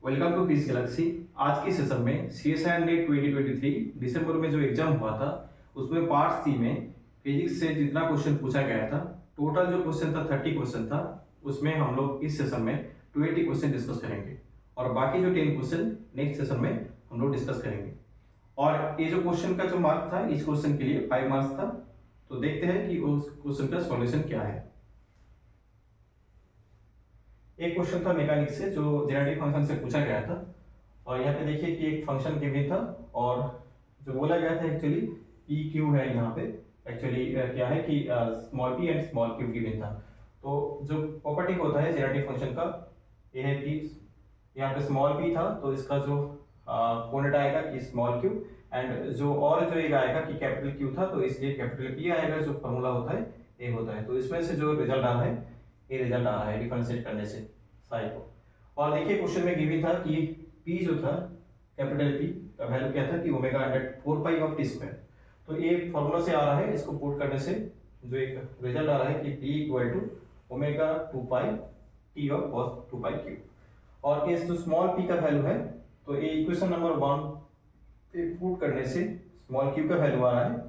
Welcome to piece Galaxy. आज की session में CSIR नेट 2023 दिसंबर में जो एग्जाम हुआ था उसमें पार्ट सी में फिजिक्स से जितना क्वेश्चन पूछा गया था, टोटल जो क्वेश्चन था 30 क्वेश्चन था। उसमें हम लोग इस सेशन में 20 क्वेश्चन डिस्कस करेंगे और बाकी जो 10 क्वेश्चन नेक्स्ट सेशन में हम लोग डिस्कस करेंगे। और ये जो क्वेश्चन का जो मार्क था, इस क्वेश्चन के लिए 5 मार्क्स था। तो देखते हैं कि उस क्वेश्चन का सॉल्यूशन क्या है। एक क्वेश्चन था मैकेनिक्स से जो जेनेटिक फंक्शन से पूछा गया था, और यहाँ पे देखिए कि एक फंक्शन गिवन था और जो बोला गया था एक्चुअली पी क्यू है। यहाँ पे एक्चुअली क्या है कि small P and small Q given था। तो जो प्रॉपर्टी होता है जेनेटिक फंक्शन का, ये है कि यहाँ पे स्मॉल पी था तो इसका जो कोऑर्डिनेट आएगा कि स्मॉल क्यू, एंड जो एक आएगा कि कैपिटल क्यू था तो इसलिए कैपिटल पी आएगा। जो फॉर्मूला होता है ये होता है। तो इसमें से जो रिजल्ट आ रहा है, ये रिजल्ट आ रहा है डिफरेंशिएट करने से साई को। और देखिए क्वेश्चन में गिवन था कि p जो था कैपिटल P का वैल्यू क्या था कि omega under 4 pi of T square. तो ये फॉर्मूला से आ रहा है, इसको पुट करने से जो एक रिजल्ट आ रहा है कि p equal to omega 2 pi t of cos 2 pi q। और इस जो स्मॉल p का वैल्यू है, तो ये इक्वेशन नंबर 1 पे पुट करने से स्मॉल q का वैल्यू आ रहा है।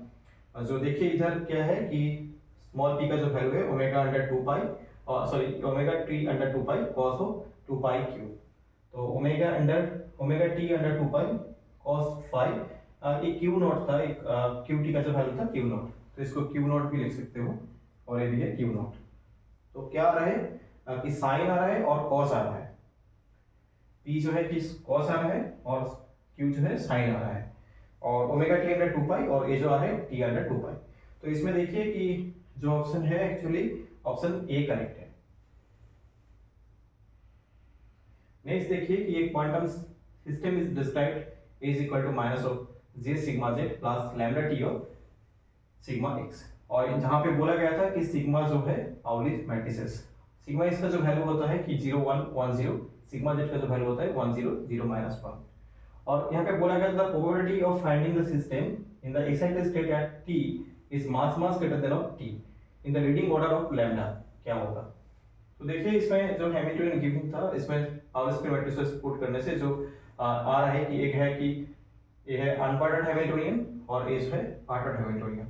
और जो देखिए इधर क्या है कि स्मॉल p का जो वैल्यू है omega under 2 pi, sorry omega T under 2 pi cos of 2 pi Q. तो omega T under 2 pi cos 5, एक क्यू नॉट था, एक क्यू टी का जो वैल्यू था क्यू नॉट, तो इसको क्यू नॉट भी लिख सकते हो। और ये भी है क्यू नॉट। तो क्या आ रहा है कि साइन आ रहा है और कॉस आ रहा है। पी जो है कि कॉस आ रहा है और क्यू जो है साइन आ रहा है। और ओमेगा टी अंडर 2 पाई और ये जो आ रहा है टी अंडर 2 पाई। तो इसमें देखिए कि जो ऑप्शन है एक्चुअली ऑप्शन ए करेक्ट है। नेक्स्ट देखिए कि एक quantum system is described is equal to minus of J sigma Z plus lambda T of sigma X. और जहां पे बोला गया था कि सिग्मा जो है पाउलीज मैट्रिसेस, सिग्मा इसका जो वैल्यू होता है कि 0 1 1 0, सिग्मा जेड का जो वैल्यू होता है 1 0 0 माइनस 1। और यहाँ पे बोला गया था probability of finding the system in the excited state at t is mass greater than of t in the leading order of lambda, क्या होगा। तो देखिए इसमें जो हैमिल्टनियन गिवन था, इसमें पावर स्क्वायर मैट्रिसेस पुट करने से जो आ रहा है कि एक है कि ये है अनपार्टेड हैमिल्टनियन और ये है पार्टेड हैमिल्टनियन।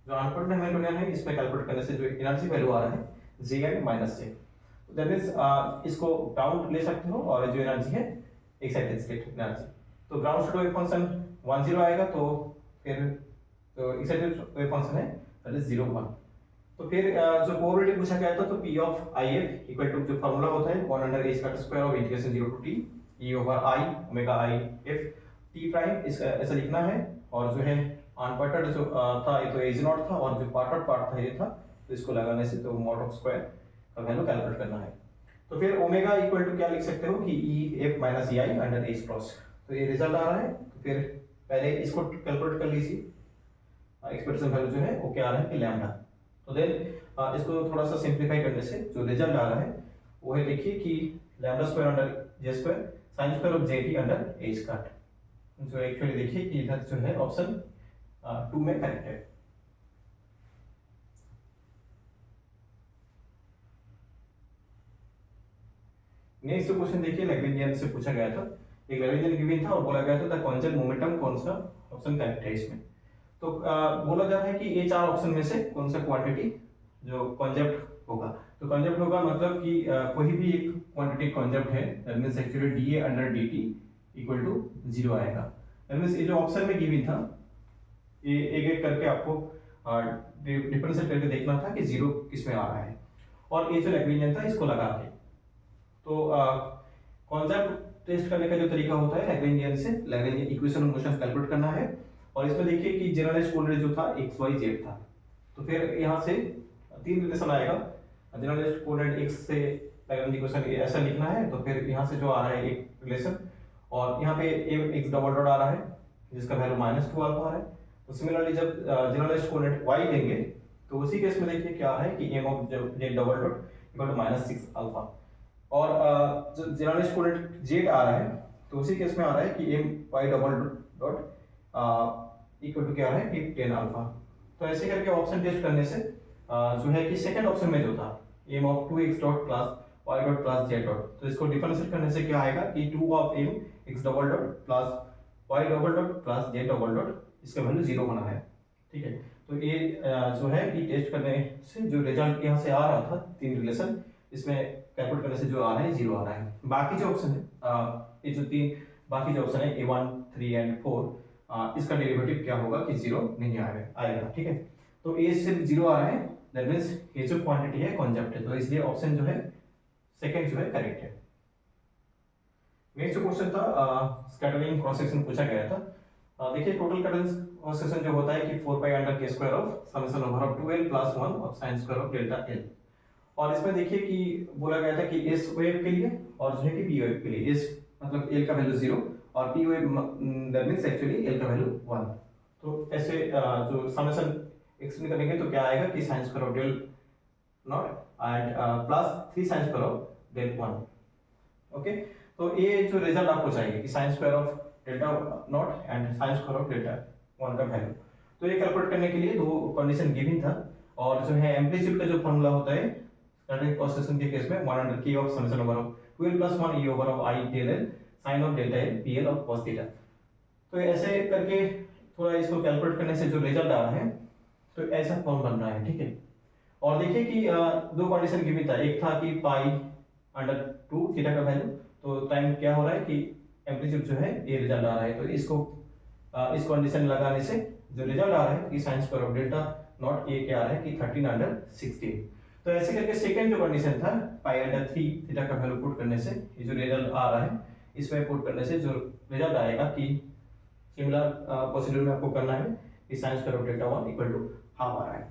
जो अनपार्टेड हैमिल्टनियन है इसमें कैलकुलेट करने से जो एनर्जी वैल्यू आ रहा है जे एंड माइनस जे। तो दैट मींस इसको ग्राउंड ले सकते हो और जो एनर्जी है एक्साइटेड स्टेट एनर्जी। तो ग्राउंड स्टेट वेव फंक्शन 1 0 आएगा, तो फिर जो एक्साइटेड वेव फंक्शन है दैट इज 0 1। तो फिर जो प्रोबेबिलिटी पूछा गया था, तो p of if equal to जो फार्मूला होता है 1 under a square of integration 0 to t e over i omega i f t prime, इसका ऐसा लिखना है। और जो है अनपार्टेड जो था ये तो a नॉट था, और जो पार्टेड पार्ट था ये था, तो इसको लगाने से तो मॉड ऑफ स्क्वायर का वैल्यू कैलकुलेट करना है। तो फिर ओमेगा इक्वल टू क्या लिख सकते हो कि e f minus ei under a cross. तो ये रिजल्ट आ रहा है। तो फिर पहले इसको कैलकुलेट कर लीजिए, एक्सप्रेशन वैल्यू जो है वो क्या आ रहा है कि लैम्डा। तो देन इसको थोड़ा सा सिंप्लीफाई करने से जो रिजल्ट आ रहा है वो है, देखिए कि lambda square under J square sine square of J T under A square, जो एक्चुअली देखिए कि इधर जो है ऑप्शन 2 में करेक्ट है। नेक्स्ट क्वेश्चन देखिए लैग्रेंजियन से पूछा गया था। एक लैग्रेंजियन गिवन था और बोला गया था द कॉन्जर्वेट मोमेंटम कौन सा ऑप्शन करेक्ट है इसमें। तो बोला जा रहा है कि ये चार ऑप्शन में से कौन सा क्वांटिटी जो कॉन्जेप्ट होगा। तो कॉन्जेप्ट होगा मतलब कि कोई भी एक क्वांटिटी कॉन्जेप्ट है, that means actually dA under dt equal to 0 आएगा। दैट मींस ये जो ऑप्शन में गिवन था, ये एक एक करके आपको डिफरेंशिएट करके देखना था कि 0 किस में आ रहा है, और ये जो लैग्रेंजियन था इसको लगा के। तो कॉन्जेप्ट टेस्ट करने का जो तरीका होता है लैग्रेंजियन से, Lagrangian equation of motion calculate करना है। और इसमें देखिए कि जनरलाइज्ड कोऑर्डिनेट जो था x y z था, तो फिर यहाँ से 3 रिलेशन आएगा। जनरलाइज्ड कोऑर्डिनेट x से लैग्रेंज इक्वेशन ऐसा लिखना है, तो फिर यहाँ से जो आ रहा है एक रिलेशन, और यहाँ पे x डबल डॉट आ रहा है जिसका वैल्यू -2 अल्फा आ रहा है। तो सिमिलरली जब जनरलाइज्ड कोऑर्डिनेट y लेंगे तो उसी केस में देखिए क्या आ रहा है कि m of z double dot equal to -6 alpha. और जो जनरलाइज्ड कोऑर्डिनेट z आ रहा है तो उसी केस में आ रहा है कि m y double dot equal to क्या है कि 10 अल्फा। तो ऐसे करके ऑप्शन टेस्ट करने से जो है कि सेकंड ऑप्शन में जो था m of 2x dot plus y dot plus z dot. तो इसको डिफरेंशिएट करने से क्या आएगा कि 2 of m x double dot plus y double dot plus z double dot, इसका वैल्यू 0 होना है, ठीक है। तो ये जो है कि टेस्ट करने से जो रिजल्ट यहाँ से आ रहा था तीन रिलेशन, इसमें कैलकुलेट करने से जो आ रहा है 0 आ रहा है। बाकी जो ऑप्शन है ये जो तीन बाकी जो ऑप्शन है A1 3 एंड 4, इसका डेरिवेटिव क्या होगा कि 0 नहीं आएगा, ठीक है। तो ए सिर्फ 0 आ रहा है, दैट मींस ये जो क्वांटिटी है कॉन्जप्ट है, तो इसलिए ऑप्शन जो है सेकंड जो है करेक्ट है। नेक्स्ट जो क्वेश्चन था स्कैटरिंग क्रॉस सेक्शन पूछा गया था। देखिए टोटल कटरिंग क्रॉस सेक्शन जो होता है कि 4 पाई अंडर के square of summation over of 2l plus 1 of sine square of delta l। और इसमें देखिए कि बोला गया था कि एस वेव के लिए और जो है कि पी वेव के लिए, एस मतलब l का वैल्यू 0 और P wave that means actually l का वैल्यू 1। तो ऐसे जो समेशन एक्सटेंड करेंगे तो क्या आएगा कि sine square of del naught and plus 3 sine square of del 1, okay. तो ये जो रिजल्ट आपको चाहिए कि sine square of delta naught and sine square of delta 1 का वैल्यू, तो ये कैलकुलेट करने के लिए दो कंडीशन गिवन था। और जो है एम्पलीट्यूड का जो फॉर्मूला होता है स्टैंडर्ड क्रॉस सेक्शन के केस में 1 under k of summation over of 12 plus 1 e over of i del l sin of delta l pl of cos theta. तो ऐसे करके थोड़ा इसको कैलकुलेट करने से जो रिजल्ट आ रहा है तो ऐसा फॉर्म बन रहा है, ठीक है। और देखिए कि दो कंडीशन गिवन था, एक था कि पाई अंडर 2 थीटा का वैल्यू, तो टाइम क्या हो रहा है कि एम्पलीट्यूड जो है ये रिजल्ट आ रहा है, तो इसको इस कंडीशन लगाने से जो रिजल्ट आ रहा है कि sine square of delta not ये क्या आ रहा है कि 13 अंडर 16। तो ऐसे करके सेकंड जो कंडीशन था पाई अंडर 3 थीटा का वैल्यू पुट करने से ये जो रिजल्ट आ रहा है इसमें पुट करने से जो रिजल्ट आएगा कि सिमिलर प्रोसीजर में आपको करना है कि sine square of delta 1 equal to half आ रहा है।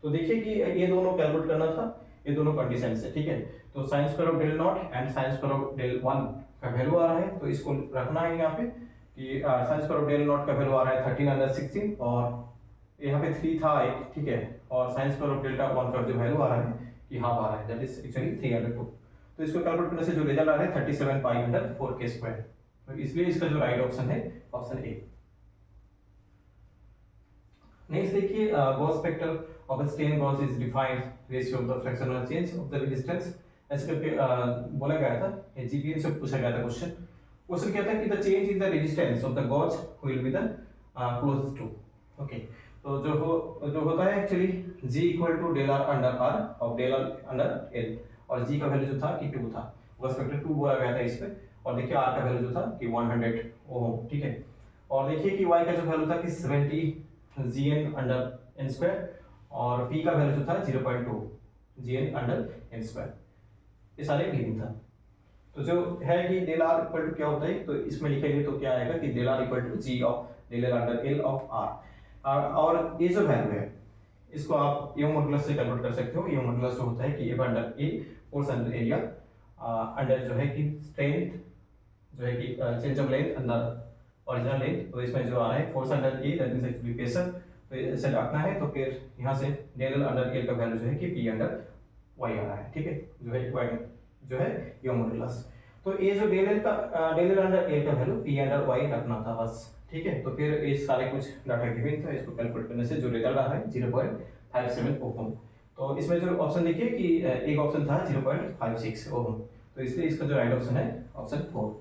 तो देखिए कि ये दोनों कैलकुलेट करना था, ये दोनों कंडीशन से, ठीक है। तो sine square of del naught and sine square of del 1 का वैल्यू आ रहा है, तो इसको रखना है यहाँ पे कि sine square of del naught का वैल्यू आ रहा है 13 अंडर 16 और यहाँ पे 3 था एक, ठीक है। और साइन स्क्वायर ऑफ डेल्टा 1 का जो वैल्यू आ रहा है कि हाफ आ रहा है, दैट इज एक्चुअली 3 अंडर 2। तो इसको कैलकुलेट करने से जो रिजल्ट आ रहा है 37 पाई अंडर 4 के स्क्वायर। तो इसलिए इसका जो राइट ऑप्शन है ऑप्शन ए। नेक्स्ट देखिए Gauss factor of strain Gauss is defined ratio of the fractional change of the resistance. ऐसे करके बोला गया था, जीपीए से पूछा गया था क्वेश्चन क्या था कि the change in the resistance of the gauge will be the closest to, okay. तो जो होता है actually g equal to del r under r और डेल r अंडर l, और g का वैल्यू जो था कि 2 था, गॉस फैक्टर 2 बोला गया था इस पे। और देखिए r का वैल्यू जो था कि 100 ओम, ठीक है। और देखिए कि y का जो वैल्यू था कि 70 gn अंडर n स्क्वायर और p का वैल्यू जो था 0.2 gn अंडर n स्क्वायर, ये सारे गिवन था। तो जो है कि डेल r इक्वल टू क्या होता है, तो इसमें लिखेंगे तो क्या आएगा कि del r equal to g of del l under l of r। और ये जो वैल्यू है इसको आप यंग मॉडुलस से कन्वर्ट कर सकते हो। यंग मॉडुलस जो होता है कि f under a force under area under जो है कि स्ट्रेंथ जो है कि change of length under original length, तो इसमें जो आ रहा है force under a that means actually pressure, तो ऐसे रखना है। तो फिर यहाँ से डेल l अंडर l का वैल्यू जो है कि p अंडर y आ रहा है, ठीक है, जो है y जो है यंग मॉडुलस। तो ये जो डेल l अंडर l का वैल्यू p अंडर y रखना था बस, ठीक है। तो फिर ये सारे कुछ डाटा गिवन था, इसको कैलकुलेट करने से जो रिजल्ट आ रहा है 0.57 ओम। तो इसमें जो ऑप्शन देखिए कि एक ऑप्शन था 0.56 ओम, तो इसलिए इसका जो राइट ऑप्शन है ऑप्शन 4।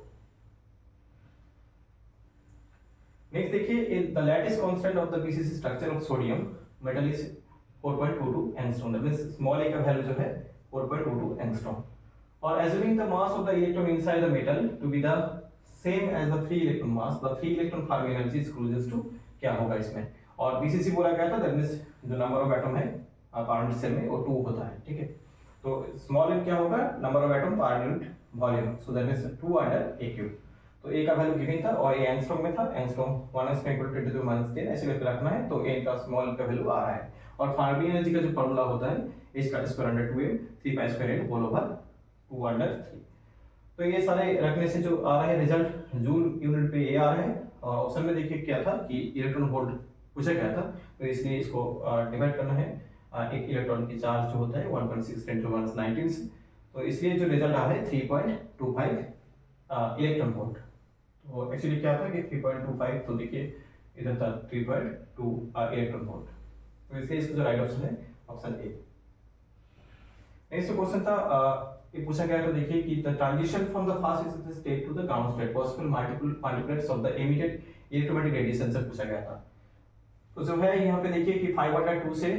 नेक्स्ट देखिए the lattice constant of the PCC structure of sodium metal is 4.22 angstrom, that means small a का वैल्यू जो है 4.22 एंगस्ट्रॉम। और assuming the mass of the electron inside the metal to be the same as the free electron mass, the free electron forming energy is closest to क्या होगा इसमें। और BCC बोला गया था, दैट मींस जो नंबर ऑफ एटम है पार cell में वो 2 होता है, ठीक है। तो स्मॉल m क्या होगा, number of atom per unit volume, so that means 2 under a cube. तो a का वैल्यू गिवन था और ये एंगस्ट्रॉम में था, angstrom 1 angstrom equal to 10 to -10 ऐसे करके रखना है। तो a का स्मॉल का वैल्यू आ रहा है। और फॉर्मिंग एनर्जी का जो फार्मूला होता है h का square under 2m 3 pi square whole over 2 under 3। तो ये सारे रखने से जो आ रहा है रिजल्ट जूल यूनिट पे ये आ रहा है। और ऑप्शन में देखिए क्या था कि इलेक्ट्रॉन वोल्ट पूछा गया था, तो इसलिए इसको डिवाइड करना है एक इलेक्ट्रॉन की चार्ज जो होता है 1.6 × 10⁻19 से। तो इसलिए जो रिजल्ट आ रहा है 3.25 इलेक्ट्रॉन वोल्ट। तो एक्चुअली क्या था कि 3.25, तो देखिए इधर था 3.2 इलेक्ट्रॉन वोल्ट। तो इसलिए इसका जो राइट ऑप्शन है ऑप्शन ए। नेक्स्ट क्वेश्चन था ये पूछा गया तो देखिए कि the transition from the fast state to the ground state possible multiplets of the immediate electromagnetic radiation से पूछा गया था। तो जो है यहाँ पे देखिए कि 502 से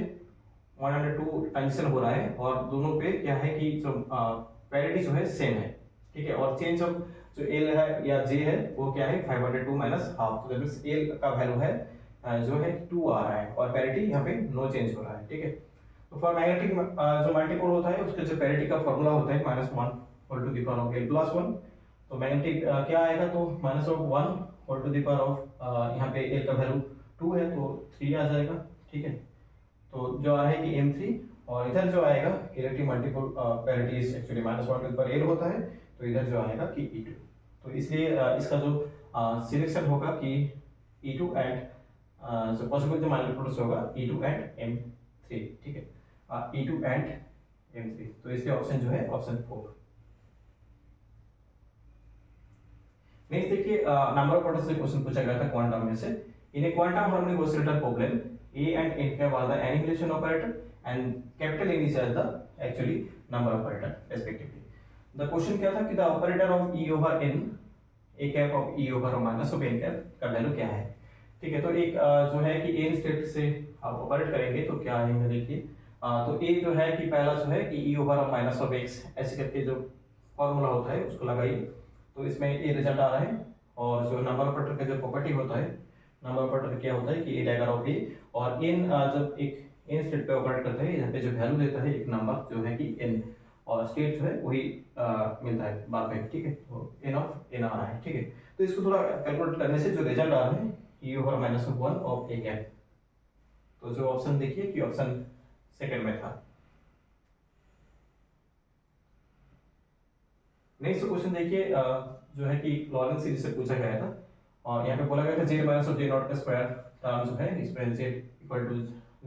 102 ट्रांजिशन हो रहा है और दोनों पे क्या है कि जो पैरिटी जो है सेम है, ठीक है। और चेंज ऑफ जो एल है या जे है वो क्या है 502 माइनस हाफ, तो दैट मींस एल का वैल्यू है जो है 2 आ रहा है और पैरिटी यहाँ पे नो चेंज हो रहा है, ठीक है। तो फॉर मैग्नेटिक जो मल्टीपोल होता है उसके जो पैरिटी का फॉर्मूला होता है -1 whole to the power of l+1। तो मैग्नेटिक क्या आएगा तो -1 whole to the power of यहाँ पे l का वैल्यू 2 है तो 3 आ जाएगा, ठीक है। तो जो आ है कि m3 और इधर जो आएगा electric multiple parity is actually -1 to the power l होता है, तो इधर जो आएगा कि E2। तो इसलिए इसका जो सिलेक्शन होगा कि E2 एंड जो पॉसिबल जो मल्टीपल्स होगा E2 एंड M3, ठीक है। E2 एंड M3, तो इसलिए ऑप्शन जो है ऑप्शन 4। नेक्स्ट देखिए नंबर ऑफ पार्टिकल्स से क्वेश्चन पूछा गया था क्वांटम में से। In a quantum harmonic oscillator problem A and N cap are the annihilation operator and capital N is as the actually number operator respectively. The question क्या था कि the operator of E over N, A cap of E over minus of N cap का value क्या है, ठीक है। तो एक जो है कि N स्टेट से आप ऑपरेट करेंगे तो क्या आएगा देखिए, तो A जो है कि पहला जो है कि E over minus of X ऐसे करके जो फॉर्मूला होता है उसको लगाइए, तो इसमें A रिजल्ट आ रहा है। और जो नंबर ऑपरेटर का जो प्रॉपर्टी होता है, नंबर ऑपरेटर क्या होता है कि A डैगर ऑफ A और n जब एक n स्टेट पे ऑपरेट करते हैं यहाँ पे जो वैल्यू देता है एक नंबर जो है कि n और स्टेट जो है वही मिलता है बाद में, ठीक है। तो n ऑफ n आ रहा है, ठीक है। तो इसको थोड़ा कैलकुलेट करने से जो रिजल्ट आ रहा है E over -1 of A cap, तो जो ऑप्शन देखिए कि ऑप्शन सेकंड में था। नेक्स्ट क्वेश्चन देखिए जो है कि लॉरेंस सीरीज से पूछा गया था और यहाँ पे बोला गया था z minus of j naught का स्क्वायर टर्म जो है इसमें z equal to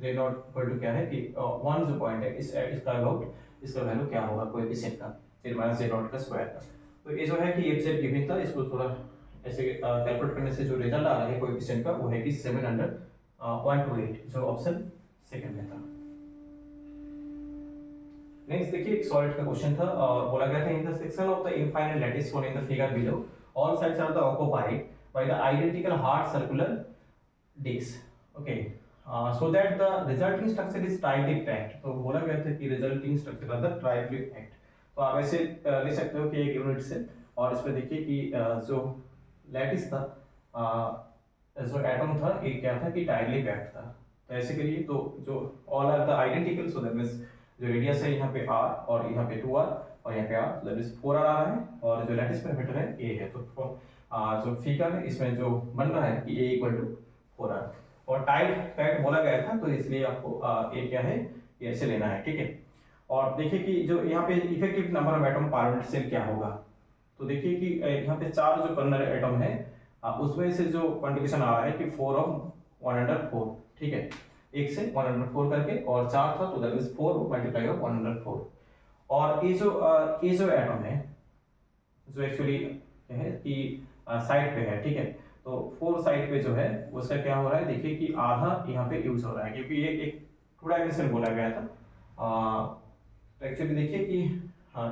j naught equal to क्या है कि 1 जो पॉइंट है इसका अबाउट इसका वैल्यू क्या होगा कोएफिशिएंट का z माइनस j नॉट का स्क्वायर का। तो ये जो है कि f z गिवन था, इसको थोड़ा ऐसे कैलकुलेट करने से जो रिजल्ट आ रहा है कोएफिशिएंट का वो है कि 700.128, जो ऑप्शन सेकंड में था। नेक्स्ट देखिए एक सॉलिड का क्वेश्चन था और बोला गया था in the section of the infinite lattice shown in the figure below all sides are the occupied by the identical hard circular disc, okay, so that the resulting structure is tightly packed। तो बोला गया था कि resulting structure are the tightly packed। तो आप ऐसे ले सकते हो कि एक यूनिट से और इसमें देखिए कि जो लैटिस था जो एटम था ये क्या था कि टाइटली पैक्ड था। तो ऐसे करिए तो जो all are the identical, so that means जो रेडियस है यहाँ पे r और यहाँ पे 2r और यहाँ पे r, दैट मींस 4r आ रहा है और जो लैटिस पैरामीटर है a है। तो जो फिगर है इसमें जो बन रहा है कि a इक्वल टू 4r और टाइट पैक्ड बोला गया था, तो इसलिए आपको a क्या है ये ऐसे लेना है, ठीक है। और देखिए कि जो यहाँ पे effective number of atom per unit cell क्या होगा, तो देखिए कि यहाँ पे 4 जो कर्नल एटम है उसमें से जो क्वांटिफिकेशन आ रहा है कि 4 ऑफ 104, ठीक है, 1 से 104 करके और 4 था तो दैट मींस 4 मल्टीप्लाई ऑफ 104। और ये जो एटम है जो एक्चुअली है कि साइड पे है, ठीक है। तो 4 साइड पे जो है उसका क्या हो रहा है देखिए कि आधा यहाँ पे यूज हो रहा है क्योंकि ये एक 2 डायमेंशन बोला गया था। तो एक्चुअली देखिए कि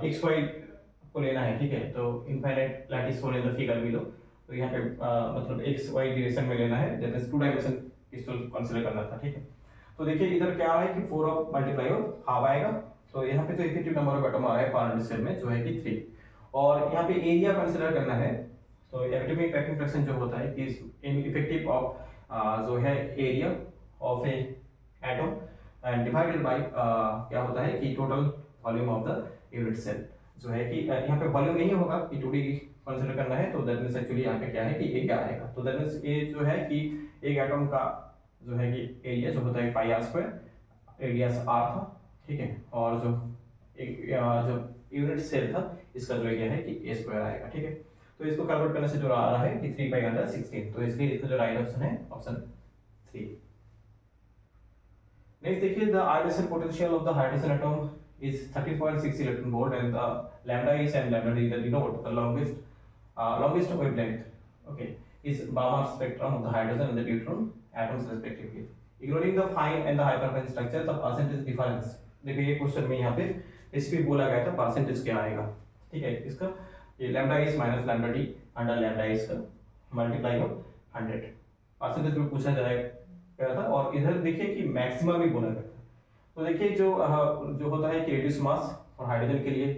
एक्स वाई को लेना है, ठीक है। तो infinite lattice shown in the figure below, तो यहाँ पे मतलब एक्स वाई डायरेक्शन में लेना है, दैट इज 2 डायमेंशन इसको कंसीडर करना था, ठीक है। तो देखिए इधर क्या है कि 4 ऑफ मल्टीप्लाई ऑफ हाफ आएगा, तो यहाँ पे तो इफेक्टिव नंबर ऑफ एटम आ रहा है पर सेल में जो है कि 3 और यहाँ पे एरिया कंसीडर करना है। तो एटॉमिक पैकिंग फ्रैक्शन जो होता है कि इन इफेक्टिव ऑफ जो है area of a atom and divided by क्या होता है कि total volume of the unit cell, जो है कि यहाँ पे वॉल्यूम नहीं होगा कि 2D कंसीडर करना है, तो दैट मींस एक्चुअली यहाँ पे क्या है कि एरिया आएगा। तो दैट मींस ये जो है कि एक एटम का जो है कि एरिया जो होता है पाई आर स्क्वायर, रेडियस r था, ठीक है। और जो एक जो यूनिट सेल था इसका जो एरिया है कि a स्क्वायर आएगा, ठीक है। तो इसको कैलकुलेट करने से जो आ रहा है कि 3 पाई अंडर 16, तो इसलिए इसका जो राइट ऑप्शन है ऑप्शन 3। नेक्स्ट देखिए the ionization potential of the hydrogen atom is 13.6 electron volt and the lambda is and lambda d the denote the longest wavelength, okay, is Balmer spectrum of the hydrogen and the deuterium atoms respectively. Ignoring the fine and the hyperfine structure, the percentage difference, देखिए ये question में यहाँ पे इस पे बोला गया था परसेंटेज क्या आएगा, ठीक है, इसका ये lambda is minus lambda T under lambda is का मल्टीप्लाई ऑफ 100 परसेंटेज में पूछा गया था। और इधर देखिए कि मैक्सिमम भी बोला गया था। तो देखिए जो होता है कि रेड्यूस मास और हाइड्रोजन के लिए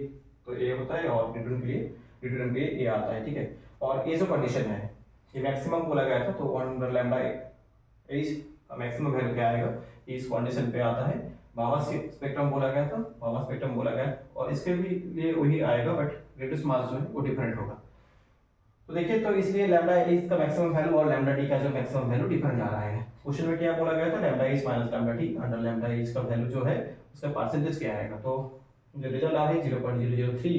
तो ए होता है और न्यूट्रॉन के लिए ए आता है, ठीक है। और ये जो कंडीशन है ये मैक्सिमम बोला गया था, तो 1 अंडर लैम्डा एच का मैक्सिमम वैल्यू क्या आएगा इस कंडीशन पे आता है। बाबा स्पेक्ट्रम बोला गया था, बाबा स्पेक्ट्रम बोला गया और इसके भी लिए वही आएगा, बट रेडियस मास जो है वो डिफरेंट होगा। तो देखिए तो इसलिए लैम्डा एच का मैक्सिमम वैल्यू और लैम्डा टी का जो मैक्सिमम वैल्यू डिफरेंट आ रहा है। क्वेश्चन में क्या बोला गया था, lambda H minus lambda T under lambda H का वैल्यू जो है उसका परसेंटेज क्या आएगा। तो जो रिजल्ट आ रहा है 0.003,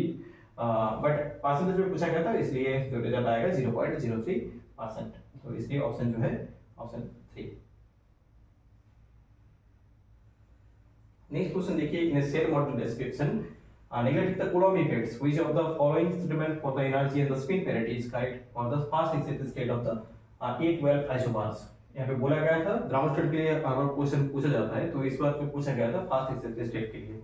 बट परसेंटेज में पूछा गया था इसलिए जो रिजल्ट आएगा 0.03%। तो इसलिए ऑप्शन जो है ऑप्शन 3। नेक्स्ट क्वेश्चन देखिए, in shell model description negative the Coulomb effects, which of the following statement for the energy and the spin parity is correct for the fast excited state of the A12 isobars। यहाँ पे बोला गया था ground state के लिए अगर question पूछा जाता है तो इस बार में पूछा गया था फास्ट एक्साइटेड स्टेट के लिए।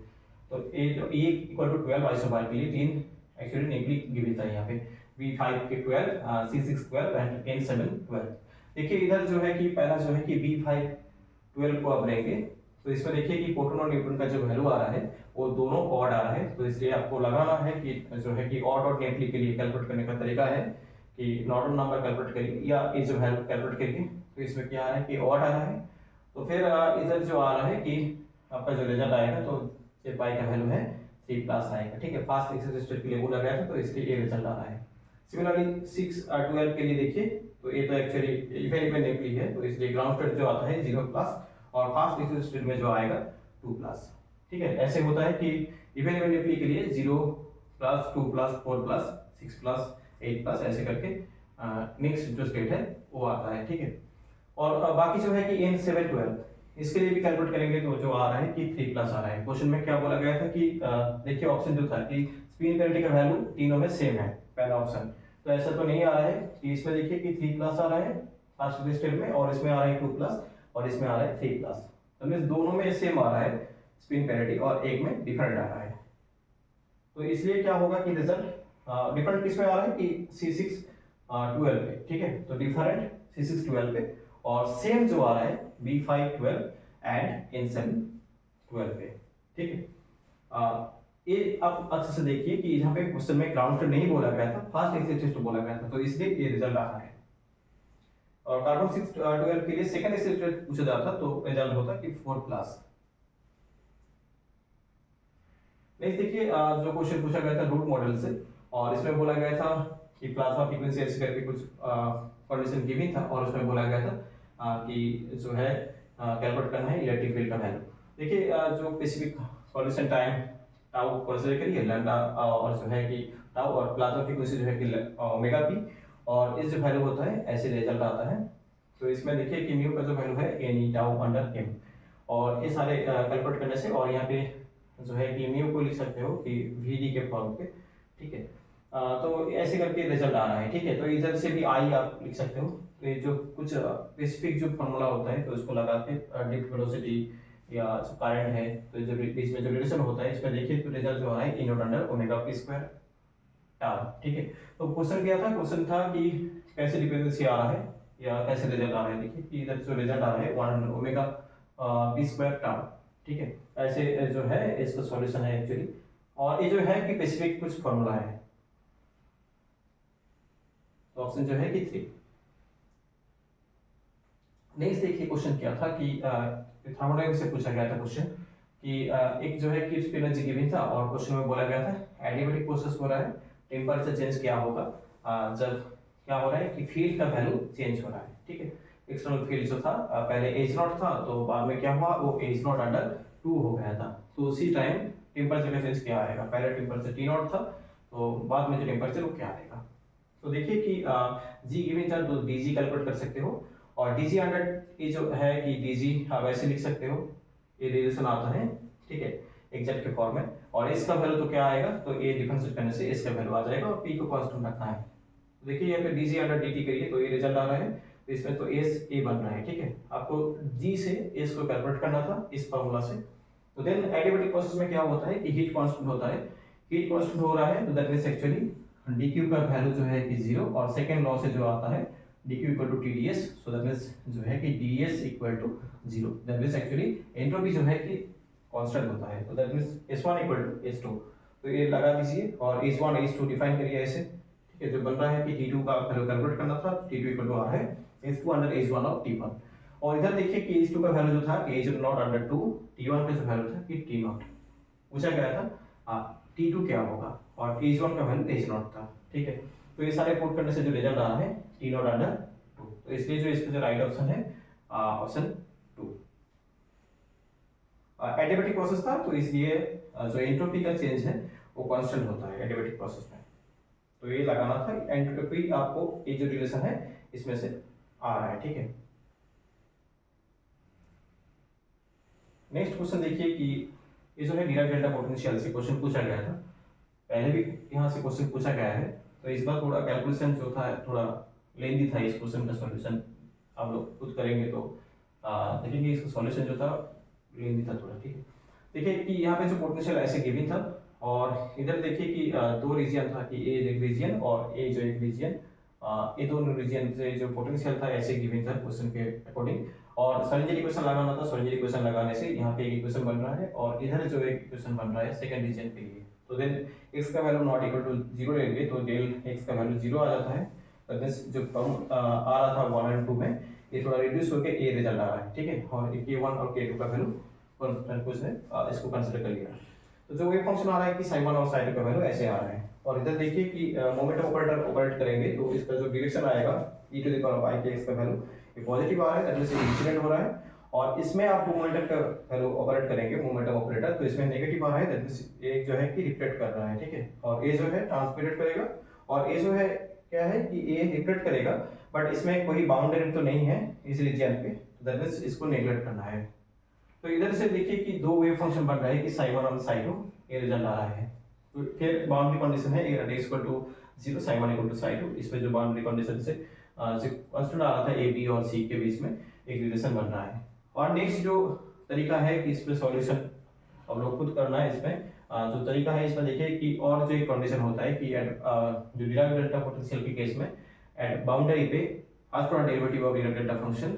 तो A इक्वल टू 12 आइसोबार के लिए तीन एक्चुअली नेमली गिवन था यहाँ पे B5 के 12, C6 12 एंड N7 12। देखिए इधर जो है कि पहला जो है कि B5 12 को आप लेंगे तो इसमें देखिए कि प्रोटॉन और न्यूट्रॉन का जो वैल्यू आ रहा है वो दोनों ऑड आ रहा है। तो इसलिए आपको लगाना है कि जो है कि ऑड और नेमली के लिए कैलकुलेट करने का तरीका है कि नॉर्मल नंबर कैलकुलेट करिए या ये जो वैल्यू कैलकुलेट करिए। तो इसमें क्या आ रहा है कि ऑड आ रहा है, तो फिर इधर जो आ रहा है कि आपका जो रिजल्ट आएगा तो ये पाई का वैल्यू है 3+ आएगा, ठीक है। फास्ट एक्साइटेड स्टेट के लिए बोला गया था तो इसलिए ये रिजल्ट आ रहा है। सिमिलरली 6 12 के लिए देखिए तो ये तो एक्चुअली इवन नेमली है तो इसलिए ग्राउंड स्टेट जो आता है 0+ और फास्ट एक्साइटेड स्टेट में जो आएगा 2+, ठीक है। ऐसे होता है कि इवन नेमली के लिए 0+, 2+, 4+, 6+, 8+ ऐसे करके नेक्स्ट जो स्टेट है वो आता है, ठीक है। और बाकी जो है कि N7 12 इसके लिए भी कैलकुलेट करेंगे तो जो आ रहा है कि 3+ आ रहा है। क्वेश्चन में क्या बोला गया था कि देखिए ऑप्शन जो था कि स्पिन पेरिटी का वैल्यू तीनों में सेम है, पहला ऑप्शन। तो ऐसा तो नहीं आ रहा है कि इसमें देखिए कि 3+ आ रहा है फास्ट स्टेट में और इसमें आ रहा है 2+ और इसमें आ रहा है 3+। तो मींस दोनों में सेम आ रहा है स्पिन पेरिटी और एक में डिफरेंट आ रहा है। तो इसलिए क्या होगा कि रिजल्ट डिफरेंट किस में आ रहा है कि C6 12 पे, ठीक है। तो डिफरेंट C6 12 पे और सेम जो आ रहा है B5 12 एंड N7 12 पे, ठीक है। ये आप अच्छे से देखिए कि यहाँ पे क्वेश्चन में ग्राउंड स्टेट नहीं बोला गया था, फास्ट एक्साइटेड स्टेट बोला गया था, तो इसलिए ये रिजल्ट आ रहा है। और कार्बन 6 12 के लिए सेकंड एक्साइटेड पूछा जाता तो रिजल्ट होता कि 4+। नेक्स्ट देखिए जो क्वेश्चन पूछा गया था रूट मॉडल से और इसमें बोला गया था कि प्लाज्मा फ्रीक्वेंसी ऐसे करके कुछ कंडीशन गिवन था और उसमें बोला गया था कि जो है कैलकुलेट करना है इलेक्ट्रिक फील्ड का वैल्यू। देखिए जो specific solution time tau consider करिए लैम्डा और जो है कि टाउ और प्लाज्मा फ्रीक्वेंसी जो है कि ओमेगा पी और इस जो वैल्यू होता है ऐसे रिजल्ट आता है। तो इसमें देखिए कि म्यू का जो वैल्यू है एन टाउ अंडर एम और ये सारे कैलकुलेट करने से और यहाँ पे जो है कि म्यू को लिख सकते हो कि वीडी के फॉर्म पे, ठीक है। तो ऐसे करके रिजल्ट आ रहा है, ठीक है। तो इधर से भी आई आप लिख सकते हो। तो ये जो कुछ स्पेसिफिक जो फॉर्मूला होता है तो इसको लगा के डिफ्ट वेलोसिटी या जो करंट है तो जो बीच में जो रिलेशन होता है इसमें देखिए तो रिजल्ट जो आ रहा है inode under omega P square tau, ठीक है। तो क्वेश्चन क्या था, क्वेश्चन था कि कैसे डिपेंडेंसी आ रहा है या कैसे रिजल्ट आ रहा है। देखिए कि इधर जो रिजल्ट आ रहा है 1 under omega P square tau, ठीक है। ऐसे जो है इसका सॉल्यूशन है एक्चुअली और ये जो है कि स्पेसिफिक कुछ फॉर्मूला है। तो ऑप्शन जो है कि 3। नेक्स्ट देखिए क्वेश्चन क्या था कि थर्मोडायनामिक्स से पूछा गया था क्वेश्चन कि एक जो है कि उसकी एनर्जी गिवन था और क्वेश्चन में बोला गया था एडियाबैटिक प्रोसेस हो रहा है, टेंपरेचर चेंज क्या होगा जब क्या हो रहा है कि फील्ड का वैल्यू चेंज हो रहा है, ठीक है। एक्सटर्नल फील्ड जो था पहले H0 था तो बाद में क्या हुआ वो H0 अंडर 2 हो गया था। तो उसी टाइम टेंपरेचर का चेंज क्या आएगा, पहले टेंपरेचर T0 था तो बाद में जो टेंपरेचर वो क्या आएगा। तो देखिए कि G गिवन था तो dg कैलकुलेट कर सकते हो और dg अंडर ये जो है कि dg आप ऐसे लिख सकते हो, ये रिलेशन आता है, ठीक है, एग्जैक्ट के फॉर्म में। और इसका वैल्यू तो क्या आएगा तो ये डिफरेंशिएट करने से इसका वैल्यू आ जाएगा और p को कांस्टेंट रखना है। तो देखिए यहाँ पे dg अंडर dt करिए तो ये रिजल्ट आ रहा है, तो इसमें तो s a बन रहा है, ठीक है। आपको g से s को कैलकुलेट करना था इस फार्मूला से, तो देन एडियाबेटिक प्रोसेस में क्या होता है कि हीट कांस्टेंट होता है, हीट कांस्टेंट हो रहा है तो दैट मींस एक्चुअली dq का वैल्यू जो है कि 0 और सेकंड लॉ से जो आता है dq equal to tds, so that means जो है कि ds equal to 0, that means actually entropy जो है कि कांस्टेंट होता है, तो that means s1 equal to s2, तो ये लगा दीजिए और h1 h2 डिफाइन करिए ऐसे, ठीक है। जो बन रहा है कि t2 का वैल्यू कैलकुलेट करना था, t2 इक्वल टू आ है h2 under h1 of t1, और इधर देखिए कि h2 का वैल्यू जो था कि h नॉट अंडर 2, t1 का जो वैल्यू था कि t नॉट पूछा गया था, t2 क्या होगा और h1 का वैल्यू h नॉट था, ठीक है। तो ये सारे पुट करने से जो रिजल्ट आ रहा है t नॉट अंडर 2, तो इसलिए जो इसका जो राइट ऑप्शन है ऑप्शन 2। एडियाबेटिक प्रोसेस था तो इसलिए जो एंट्रोपी का चेंज है वो कांस्टेंट होता है एडियाबेटिक प्रोसेस में, तो ये लगाना था। एंट्रोपी आपको ये जो रिलेशन है इसमें से आ रहा है, ठीक है। नेक्स्ट क्वेश्चन देखिए कि ये जो है डिराक डेल्टा पोटेंशियल से क्वेश्चन पूछा गया था, पहले भी यहाँ से क्वेश्चन पूछा गया है, तो इस बार थोड़ा कैलकुलेशन जो था थोड़ा लेंदी था, इस क्वेश्चन का सॉल्यूशन आप लोग खुद करेंगे तो देखेंगे इसका सॉल्यूशन जो था लेंदी था थोड़ा, ठीक है। देखिए कि यहाँ पे जो पोटेंशियल ऐसे गिवन था और इधर देखिए कि दो रीजन था कि ए एक रीजन और ए जो एक रीजन, ये दोनों रीजन से जो पोटेंशियल था ऐसे गिवन था क्वेश्चन के अकॉर्डिंग, और सरेंजर इक्वेशन लगाना था, सरेंजर इक्वेशन लगाने से यहाँ पे एक इक्वेशन बन रहा है और इधर जो एक इक्वेशन बन रहा है सेकंड रीजन के लिए, तो देन x का वैल्यू नॉट इक्वल टू 0 लेंगे तो डेल x का वैल्यू 0 आ जाता है, तो मींस जो टर्म आ रहा था 1 और 2 में ये थोड़ा रिड्यूस होकर a रिजल्ट आ रहा है, ठीक है। और k1 और k2 का वैल्यू कुछ ने इसको कंसीडर कर लिया, तो जो वेव फंक्शन आ रहा है कि साइन 1 और साइन 2 का वैल्यू ऐसे आ रहा है, और इधर देखिए कि मोमेंटम ऑपरेटर ऑपरेट करेंगे तो इसका जो डायरेक्शन आएगा e to the power i के x का वैल्यू ये पॉजिटिव आ रहा है, दैट मींस इंसिडेंट हो रहा है, और इसमें आप मोमेंटम का वैल्यू ऑपरेट करेंगे मोमेंटम ऑपरेटर तो इसमें नेगेटिव आ रहा है, दैट मींस एक जो है कि रिफ्लेक्ट कर रहा है, ठीक है। और ए जो है ट्रांसमिटेड करेगा और ए जो है क्या है कि ए रिफ्लेक्ट करेगा, बट इसमें कोई बाउंड्री तो नहीं है इस रीजन पे, तो दैट मींस इसको नेगलेक्ट करना है। तो इधर से देखिए कि दो वेव फंक्शन बन रहा है कि साइन 1 और साइन 2, ये रिजल्ट आ रहा है, तो फिर बाउंड्री कंडीशन है a equal to 0 sine 1 equal to sine 2, इसमें जो बाउंड्री कंडीशन से जो कांस्टेंट आ रहा था a b और c के बीच में एक रिलेशन बन रहा है। और नेक्स्ट जो तरीका है कि इसमें सॉल्यूशन अब लोग खुद करना है, इसमें जो तरीका है इसमें देखिए कि और जो एक कंडीशन होता है कि जो डिराक डेल्टा पोटेंशियल के केस में एट बाउंड्री पे आज पर derivative of Dirac delta function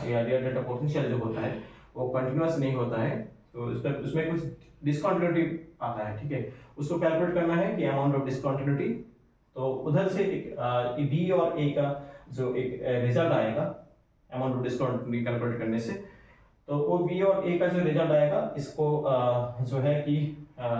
या डिराक डेल्टा पोटेंशियल जो होता है वो कंटीन्यूअस नहीं होता है, तो उसमें कुछ डिसकंटिन्यूटी आता है, ठीक है। उसको कैलकुलेट करना है कि अमाउंट ऑफ डिसकंटिन्यूटी, तो उधर से एक बी और ए का जो एक रिजल्ट आएगा अमाउंट ऑफ डिसकंटिन्यूटी कैलकुलेट करने से, तो वो बी और ए का जो रिजल्ट आएगा इसको जो है कि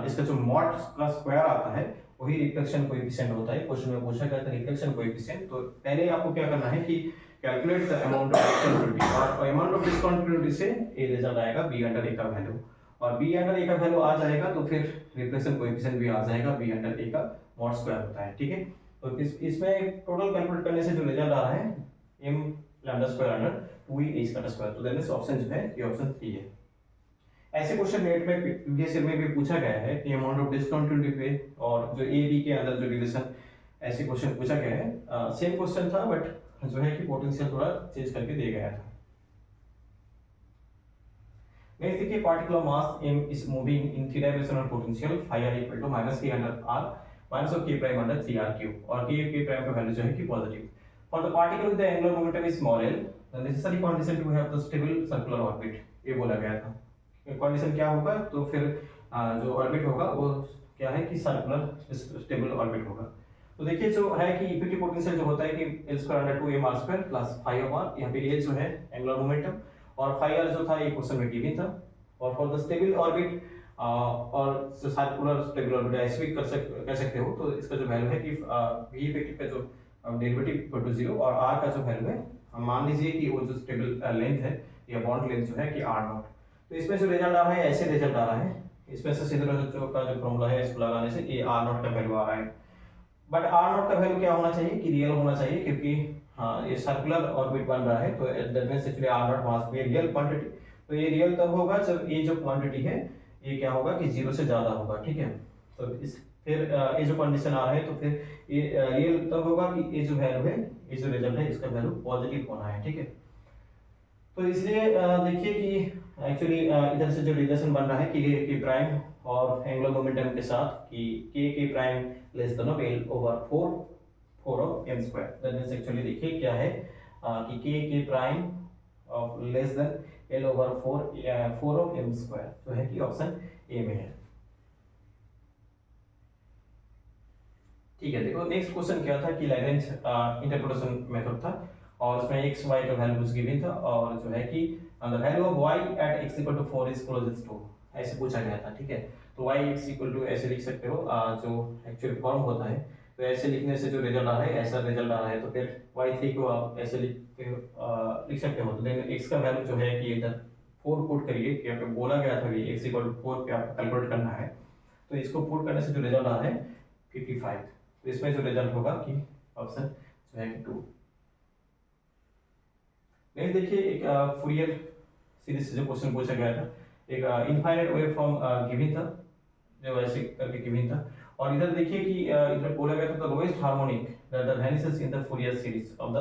इसका जो मॉड का स्क्वायर आता है वही रिफ्लेक्शन कोएफिशिएंट होता है, क्वेश्चन में पूछा गया था रिफ्लेक्शन कोएफिशिएंट। तो पहले आपको क्या करना है कि calculate the amount of discontinuity, और अमाउंट ऑफ डिसकंटिन्यूटी से ए रिजल्ट आएगा बी अंडर ए का वैल्यू, और बी अंडर ए का वैल्यू आ जाएगा तो फिर रिफ्लेक्शन कोएफिशिएंट भी आ जाएगा बी अंडर ए का मॉड स्क्वायर होता है, ठीक है। तो इसमें टोटल कैलकुलेट करने से जो रिजल्ट आ रहा है m lambda square under 2e a square square, तो देन ऑप्शन जो है ये ऑप्शन 3 है। ऐसे क्वेश्चन नेट में प्रीवियस ईयर में भी पूछा गया है कि अमाउंट ऑफ डिसकंटिन्यूटी पे और जो ए बी के अंदर जो रिलेशन, ऐसे क्वेश्चन पूछा गया है, सेम क्वेश्चन था बट जो है कि पोटेंशियल थोड़ा चेंज करके दिया गया था। नेक्स्ट देखिए particular mass m is moving in three dimensional potential phi r equal to minus k under r minus of k prime under 3r cube, और k prime का वैल्यू जो है कि positive. For the particle with the angular momentum is small l, the necessary condition to have the stable circular orbit, ये बोला गया था। Condition क्या होगा तो फिर जो ऑर्बिट होगा वो क्या है कि सर्कुलर स्टेबल ऑर्बिट होगा। तो देखिए जो है कि इक्विटी पोटेंशियल जो होता है कि l square under 2m r square plus phi of r, यहाँ पे l जो है एंगुलर मोमेंटम और phi r जो था ये क्वेश्चन में गिवन था, और फॉर द स्टेबल ऑर्बिट और जो सर्कुलर स्टेबल ऑर्बिट ऐसे भी कर सकते हो, तो इसका जो वैल्यू है कि v इफेक्टिव का जो डेरिवेटिव इक्वल टू 0 और r का जो वैल्यू है हम मान लीजिए कि वो जो स्टेबल लेंथ है या बॉन्ड लेंथ जो है कि r नॉट, तो इसमें जो रिजल्ट आ रहा है ऐसे रिजल्ट आ रहा है, इसमें से सीधे जो का जो फॉर्मूला है इसको लगाने से ये r नॉट का वैल्यू आ रहा है, बट r नॉट का वैल्यू क्या होना चाहिए कि रियल होना चाहिए, क्योंकि हाँ ये सर्कुलर ऑर्बिट बन रहा है, तो that means actually r not must be real quantity, तो ये रियल तब होगा जब ये जो क्वांटिटी है ये क्या होगा कि 0 से ज्यादा होगा, ठीक है। तो इस फिर ये जो कंडीशन आ रहा है तो फिर ये रियल तब होगा कि ये जो वैल्यू है, ये जो रिजल्ट है इसका वैल्यू पॉजिटिव होना है, ठीक है। तो इसलिए देखिए कि एक्चुअली इधर से जो रिलेशन बन रहा है कि के प्राइम और एंगुलर मोमेंटम के साथ कि K prime less than of L over 4 of M square, that means actually देखिए क्या है कि K prime of less than L over 4 of M square, जो है कि ऑप्शन ए में है। ठीक है, देखो नेक्स्ट क्वेश्चन क्या था कि लैग्रेंज इंटरपोलेशन मेथड था और उसमें x y का वैल्यूज गिवन था और जो है कि the value of y at x equal to 4 is closest to, ऐसे पूछा गया था। ठीक है, तो y x इक्वल टू ऐसे लिख सकते हो जो एक्चुअल फॉर्म होता है, तो ऐसे लिखने से जो रिजल्ट आ रहा है ऐसा रिजल्ट आ रहा है, तो फिर y3 को आप ऐसे लिख सकते हो। तो देन x का वैल्यू जो है कि इधर 4 पुट करिए, कि आपको बोला गया था कि x इक्वल टू 4 पे आपको कैलकुलेट करना है, तो इसको पुट करने से जो रिजल्ट आ रहा है 55, तो इसमें जो रिजल्ट होगा कि ऑप्शन जो है कि 2। नेक्स्ट देखिए एक फूरियर सीरीज से जो क्वेश्चन पूछा गया था, एक इनफाइनाइट वेव फॉर्म गिवन था, जो ऐसे करके गिवन था, और इधर देखिए कि इधर बोला गया था the lowest harmonic that vanishes in the Fourier series of the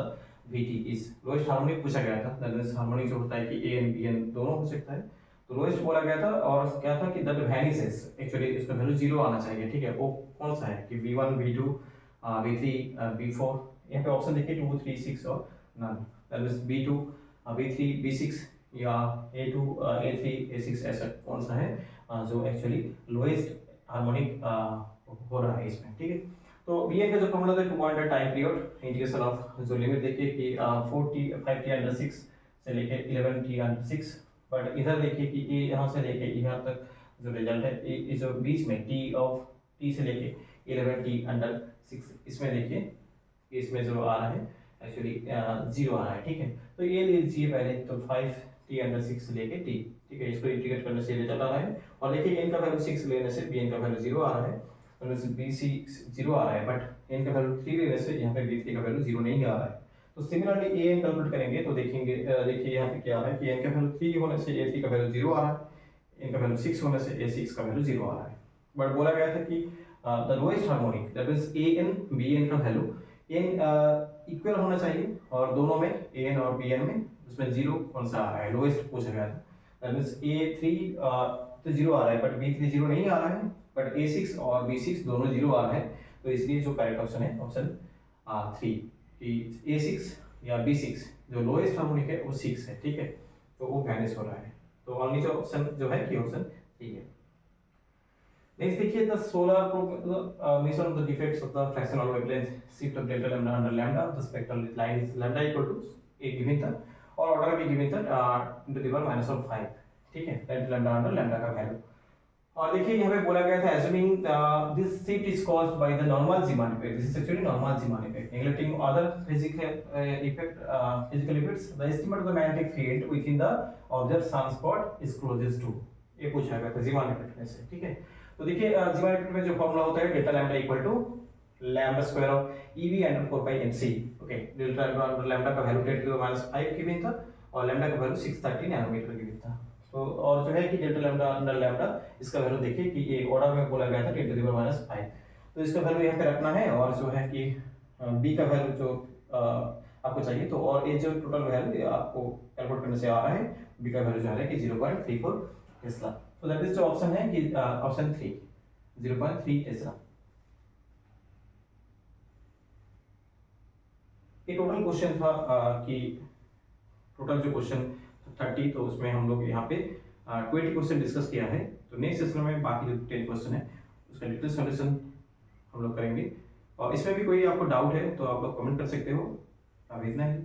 VT is, lowest harmonic पूछा गया था, दैट मींस हार्मोनिक जो होता है कि AN BN दोनों हो सकता है, तो लोएस्ट बोला गया था और क्या था कि दैट वैनिसेस, एक्चुअली इसका वैल्यू 0 आना चाहिए। ठीक है, वो कौन सा है कि V1 V2 V3 V4, यहाँ पे ऑप्शन देखिए 2 3 6 और none, that means B2 B3 B6 या A2 A3 A6, ऐसा कौन सा है जो एक्चुअली लोएस्ट हार्मोनिक हो रहा है इसमें। ठीक है, तो Bn का जो फॉर्मूला था 2 टाइम पीरियड इंटीग्रेशन ऑफ, जो लिमिट देखिए कि 4t 5t अंडर 6 से लेके 11t अंडर 6, बट इधर देखिए कि ये यहाँ से लेके यहाँ तक जो रिजल्ट है ये जो बीच में t से लेके 11t अंडर 6, इसमें देखिए इसमें जो आ रहा है एक्चुअली 0 आ रहा है। ठीक है, तो ये ले लीजिए पहले, तो 5t अंडर 6 से लेके t। ठीक है, इसको इंटीग्रेट करने से रिजल्ट आ रहा है, और देखिए n का वैल्यू 6 लेने से bn का वैल्यू 0 आ रहा है, तो b6 0 आ रहा है, बट n का वैल्यू 3 लेने से यहाँ पे b3 का वैल्यू 0 नहीं आ रहा है। तो सिमिलरली an कैलकुलेट करेंगे तो देखेंगे देखिए यहाँ पे क्या आ रहा है कि n का वैल्यू 3 होने से a3 का वैल्यू 0 आ रहा है, n का वैल्यू 6 होने से a6 का वैल्यू 0 आ रहा है, बट बोला गया था कि the lowest harmonic that means an bn का वैल्यू n इक्वल होना चाहिए, और दोनों में an और bn में उसमें 0 कौन सा आ रहा है, लोएस्ट पूछा गया था, दैट मींस a3 तो 0 आ रहा है, बट b3 0 नहीं आ रहा है, बट a6 और b6 दोनों 0 आ रहा है, तो इसलिए जो करेक्ट ऑप्शन है ऑप्शन 3 कि a6 या b6 जो लोएस्ट हार्मोनिक है वो 6 है। ठीक है, तो वो वैनिश हो रहा है, तो ओनली जो ऑप्शन जो है कि ऑप्शन 3 है। नेक्स्ट देखिए the solar major of the defects of the fractional wavelength shift of delta lambda under lambda, the spectral line is lambda equal to एक गिवन था और ऑर्डर भी गिवन था टू द पावर -5। ठीक है, that lambda under lambda का value, और देखिए यहाँ पे बोला गया था assuming this shift is caused by the normal Zeeman effect, this is actually normal Zeeman effect, neglecting other physical effects, the estimate of the magnetic field within the observed sunspot is closest to, ये पूछा गया था Zeeman effect में से। ठीक है, तो देखिए Zeeman effect में जो फॉर्मूला होता है delta lambda equal to lambda square of EV under 4 pi MC। Okay, delta lambda का वैल्यू 10 टू द -5 गिवन था और लैम्डा का वैल्यू 630 नैनोमीटर गिवन था, तो और जो है कि डेल्टा लैम्डा अंडर लैम्डा इसका वैल्यू देखिए कि ये ऑर्डर में बोला गया था 10 टू द पावर -5, तो इसका वैल्यू यहाँ पे रखना है, और जो है कि b का वैल्यू जो आपको चाहिए, तो और ये जो टोटल वैल्यू आपको कैलकुलेट करने से आ रहा है, b का वैल्यू जो है कि 0.34 टेस्ला, तो दैट इज जो ऑप्शन है कि ऑप्शन 3 0.3 टेस्ला। ये टोटल क्वेश्चन था कि टोटल जो क्वेश्चन 30, तो उसमें हम लोग यहाँ पे 20 क्वेश्चन डिस्कस किया है, तो नेक्स्ट सेशन में बाकी जो 10 क्वेश्चन है उसका डिटेल सॉल्यूशन हम लोग करेंगे, और इसमें भी कोई आपको डाउट है तो आप लोग कमेंट कर सकते हो, अब इतना ही।